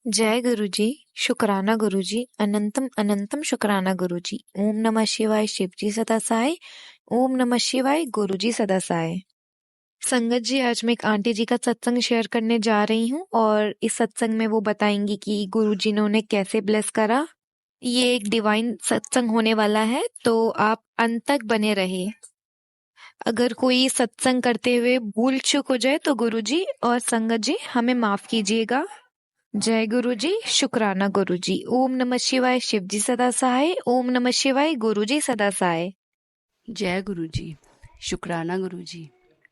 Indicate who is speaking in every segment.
Speaker 1: जय गुरुजी, शुक्राना गुरुजी, अनंतम अनंतम शुक्राना गुरुजी। ओम नमः शिवाय, शिवजी सदा सहाय। ओम नमः शिवाय, गुरुजी सदा सहाय। संगत जी, आज मैं एक आंटी जी का सत्संग शेयर करने जा रही हूँ और इस सत्संग में वो बताएंगी कि गुरुजी ने उन्हें कैसे ब्लेस करा। ये एक डिवाइन सत्संग होने वाला है, तो आप अंत तक बने रहे। अगर कोई सत्संग करते हुए भूल चूक हो जाए तो गुरुजी और संगत जी हमें माफ कीजिएगा। जय गुरुजी, शुक्राना गुरुजी। ओम नमः शिवाय, शिवजी सदा सहाय। ओम नमः शिवाय, गुरुजी सदा सहाय।
Speaker 2: जय गुरु जी, शुक्राना गुरु जी,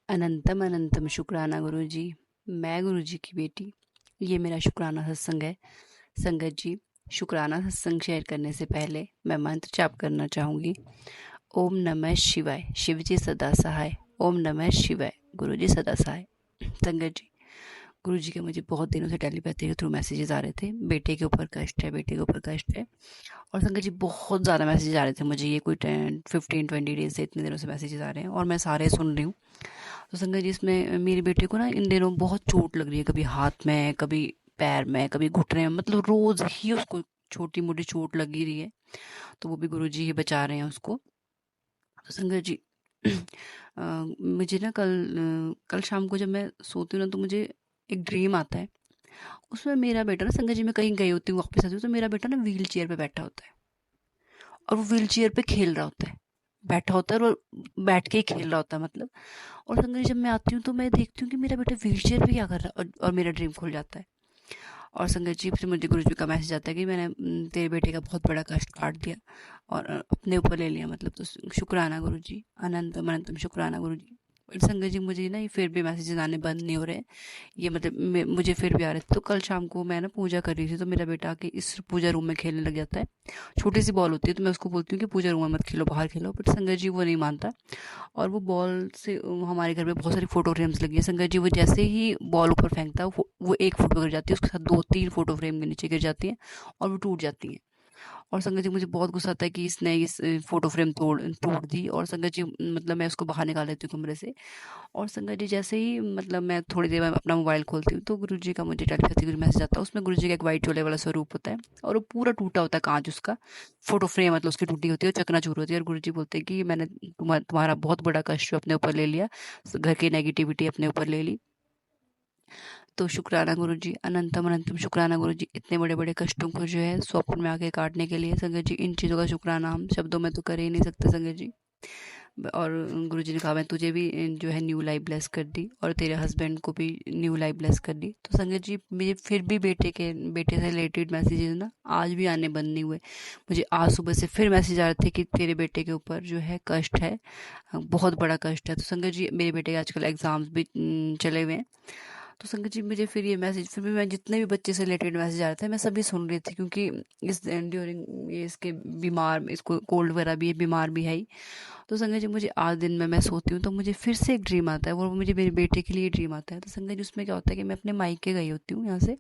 Speaker 2: अनंतम अनंतम शुक्राना गुरु जी। मैं गुरु जी की बेटी, ये मेरा शुक्राना सत्संग है। संगत जी, शुक्राना सत्संग शेयर करने से पहले मैं मंत्र जाप करना चाहूँगी। ओम नमः शिवाय, शिव जी सदा सहाय। ओम नमः शिवाय, गुरु जी सदा सहाय। संगत जी, गुरु जी के मुझे बहुत दिनों से टेलीपैथी के थ्रू मैसेजेस आ रहे थे, बेटे के ऊपर कष्ट है, बेटे के ऊपर कष्ट है। और संगत जी, बहुत ज़्यादा मैसेज आ रहे थे मुझे, ये कोई 15-20 डेज से इतने दिनों से मैसेजेस आ रहे हैं और मैं सारे सुन रही हूँ। तो संगत जी, इसमें मेरे बेटे को ना इन दिनों बहुत चोट लग रही है, कभी हाथ में, कभी पैर में, कभी घुटने में, मतलब रोज़ ही उसको छोटी मोटी चोट लगी रही है। तो वो भी गुरु जी ही बचा रहे हैं उसको। तो संगत जी, मुझे ना कल शाम को जब मैं सोती हूँ ना, तो मुझे एक ड्रीम आता है। उसमें मेरा बेटा ना, संगत जी मैं कहीं गई होती हूँ, वापस आती हूँ, तो मेरा बेटा ना व्हील चेयर पे बैठा होता है और वो व्हील चेयर पे खेल रहा होता है, बैठा होता है और बैठ के ही खेल रहा होता है मतलब। और संगत जी, जब मैं आती हूँ तो मैं देखती हूँ कि मेरा बेटा व्हील चेयर पे क्या कर रहा है, और मेरा ड्रीम खुल जाता है। और संगत जी, फिर मुझे गुरु जी का मैसेज आता है कि मैंने तेरे बेटे का बहुत बड़ा कष्ट काट दिया और अपने ऊपर ले लिया, मतलब। तो शुक्राना गुरु जी, अनंतम अनंतम शुक्राना गुरु जी। बट संगत जी, मुझे ना ये फिर भी मैसेजेस आने बंद नहीं हो रहे हैं। ये मतलब मुझे फिर भी आ रहे थे। तो कल शाम को मैं ना पूजा कर रही थी, तो मेरा बेटा आके इस पूजा रूम में खेलने लग जाता है। छोटी सी बॉल होती है, तो मैं उसको बोलती हूँ कि पूजा रूम में मत खेलो, बाहर खेलो, बट संगत जी वो नहीं मानता। और वो बॉल से हमारे घर में बहुत सारी फोटो फ्रेम्स लगी है। संगत जी, वो जैसे ही बॉल ऊपर फेंकता है, वो एक फोटो गिर जाती है, उसके साथ 2-3 फोटो फ्रेम के नीचे गिर जाती है और वो टूट जाती है। और संगत जी, मुझे बहुत गुस्सा आता है कि इसने इस फोटो फ्रेम तोड़ दी। और संगत जी, मतलब मैं उसको बाहर निकाल लेती हूँ कमरे से। और संगत जी, जैसे ही मतलब मैं थोड़ी देर में अपना मोबाइल खोलती हूँ, तो गुरु जी का मुझे टेलीपैथी का मैसेज आता है। उसमें गुरु जी का एक वाइट चोले वाला स्वरूप होता है और वो पूरा टूटा होता है, कांच उसका, फोटो फ्रेम मतलब उसकी टूटी होती है और चकनाचूर होती है। और गुरु जी बोलते हैं कि मैंने तुम्हारा बहुत बड़ा कष्ट अपने ऊपर ले लिया, घर की नेगेटिविटी अपने ऊपर ले ली। तो शुक्राना गुरु जी, अनंतम अनंतम शुक्राना गुरु जी, इतने बड़े बड़े कष्टों को जो है स्वप्न में आके काटने के लिए। संगत जी, इन चीज़ों का शुक्राना हम शब्दों में तो कर ही नहीं सकते संगत जी। और गुरु जी ने कहा, मैं तुझे भी जो है न्यू लाइफ ब्लेस कर दी और तेरे हस्बैंड को भी न्यू लाइफ ब्लेस कर दी। तो संगत जी, मुझे फिर भी बेटे से रिलेटेड मैसेजेस ना आज भी आने बंद नहीं हुए। मुझे आज सुबह से फिर मैसेज आ रहे थे कि तेरे बेटे के ऊपर जो है कष्ट है, बहुत बड़ा कष्ट है। तो संगत जी, मेरे बेटे के आजकल एग्जाम्स भी चले हुए हैं। तो संगत जी, मुझे फिर ये मैसेज, फिर भी मैं जितने भी बच्चे से रिलेटेड मैसेज आ रहे थे मैं सभी सुन रही थी, क्योंकि इस ड्यूरिंग ये इसके बीमार, इसको कोल्ड वगैरह भी है, बीमार भी है ही। तो संगत जी, मुझे आज दिन में मैं सोती हूँ तो मुझे फिर से एक ड्रीम आता है, वो मुझे मेरे बेटे के लिए ड्रीम आता है। तो संगत जी, उसमें क्या होता है कि मैं अपने मायके गई होती हूँ यहाँ से,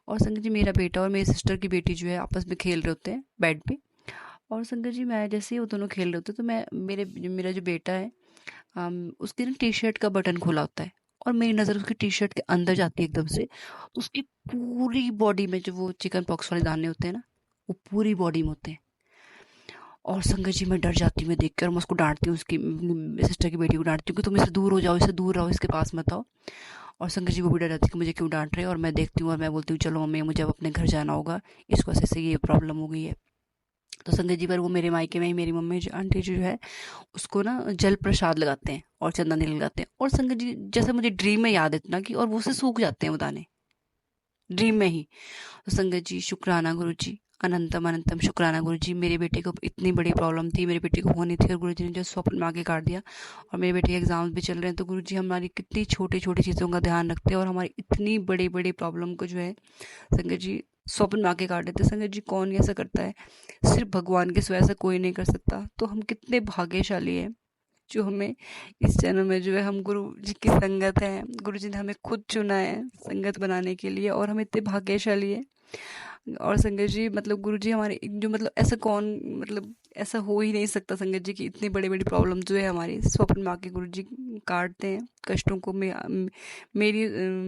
Speaker 2: और संगत जी, मेरा बेटा और मेरी सिस्टर की बेटी जो है आपस में खेल रहे होते हैं बेड पे। और संगत जी, मैं जैसे ही वो दोनों खेल रहे होते हैं, तो मेरा जो बेटा है, उसकी ना टी शर्ट का बटन खुला होता है और मेरी नज़र उसकी टी शर्ट के अंदर जाती है एकदम से। तो उसकी पूरी बॉडी में जो वो चिकन पॉक्स वाले दाने होते हैं ना, वो पूरी बॉडी में होते हैं। और संगत जी, मैं डर जाती हूँ, मैं देख कर, मैं उसको डांटती हूँ, उसकी सिस्टर की बेटी को डांटती हूँ कि तुम इससे दूर हो जाओ, इससे दूर रहो, इसके पास मत आओ। और संगत जी, वो भी डर जाती है कि मुझे क्यों डांट रहे हैं। और मैं देखती हूँ और मैं बोलती हूँ, चलो मम्मी, मुझे अब अपने घर जाना होगा, इसको ऐसे ऐसे ये प्रॉब्लम हो गई है। तो संगत जी, पर वो मेरे मायके में ही मेरी मम्मी जो आंटी जो है, उसको ना जल प्रसाद लगाते हैं और चंदन तिल लगाते हैं। और संगत जी, जैसे मुझे ड्रीम में याद है इतना कि, और वो से सूख जाते हैं वो दाने ड्रीम में ही। तो संगत जी, शुक्राना गुरु जी, अनंतम अनंतम शुक्राना गुरु जी। मेरे बेटे को इतनी बड़ी प्रॉब्लम थी, मेरे बेटे को होनी थी, और गुरु जी ने जो स्वप्न में आगे काट दिया। और मेरे बेटे के एग्जाम्स भी चल रहे हैं। तो गुरु जी हमारी कितनी छोटी छोटी चीज़ों का ध्यान रखते हैं और हमारी इतनी बड़ी बड़ी प्रॉब्लम को जो है संगत जी स्वप्न में आके काट देते हैं। संगत जी, कौन ऐसा करता है? सिर्फ भगवान के सिवा ऐसा कोई नहीं कर सकता। तो हम कितने भाग्यशाली हैं जो हमें इस जन्म में जो है, हम गुरु जी की संगत है, गुरु जी ने हमें खुद चुना है संगत बनाने के लिए, और हम इतने भाग्यशाली हैं। और संगत जी मतलब गुरुजी हमारे जो मतलब ऐसा कौन मतलब ऐसा हो ही नहीं सकता संगत जी कि इतनी बड़ी बड़ी प्रॉब्लम जो है हमारी स्वप्न में आके गुरुजी काटते हैं कष्टों को। मेरी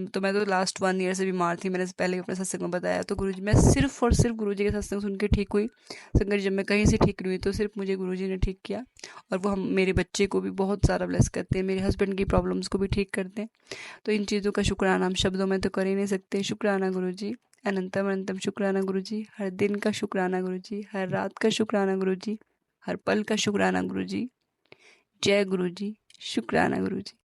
Speaker 2: तो मैं तो लास्ट 1 ईयर से बीमार थी, मैंने पहले भी अपने सत्संग में बताया। तो गुरुजी मैं सिर्फ और सिर्फ गुरुजी के सत्संग सुन के ठीक हुई संगत जी। जब मैं कहीं से ठीक नहीं हुई तो सिर्फ मुझे गुरुजी ने ठीक किया। और वो हम मेरे बच्चे को भी बहुत सारा ब्लेस करते हैं, मेरे हस्बैंड की प्रॉब्लम्स को भी ठीक करते हैं। तो इन चीज़ों का शुक्राना हम शब्दों में तो कर ही नहीं सकते। शुक्राना गुरुजी, अनंतम अनंतम शुक्राना गुरुजी। हर दिन का शुक्राना गुरुजी, हर रात का शुक्राना गुरुजी, हर पल का शुक्राना गुरुजी। जय गुरुजी, शुक्राना गुरुजी।